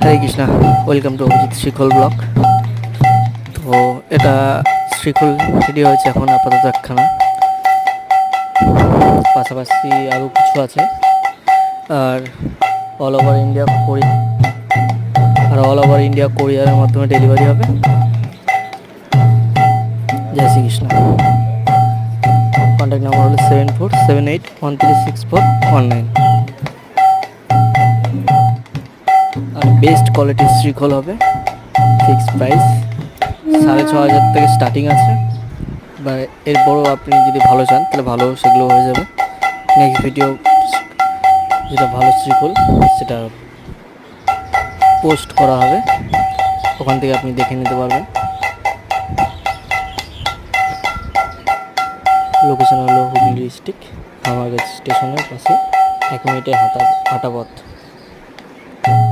Hare Krishna, welcome to Abhijit Srikhol blog. তো এটা শ্রীখোল video হয়েছে এখন আপাতত একখানা, পাশাপাশি আরও কিছু আছে। আর অল ওভার ইন্ডিয়া কোরিয়ারের মাধ্যমে ডেলিভারি হবে। জয় শ্রীকৃষ্ণ। কন্ট্যাক্ট নাম্বার হলো 7478136419। আর বেস্ট কোয়ালিটির শ্রীখোল হবে, ফিক্সড প্রাইস 6500 থেকে স্টার্টিং আছে। বা এরপরও আপনি যদি ভালো চান তাহলে ভালো সেগুলো হয়ে যাবে। নেক্সট ভিডিও যেটা ভালো শ্রীখোল সেটা পোস্ট করা হবে, ওখান থেকে আপনি দেখে নিতে পারবেন। লোকেশন হলো হুগলি ডিস্ট্রিক্ট, খামারগাছ স্টেশনের পাশে 1 মিনিটে হাঁটা পথ।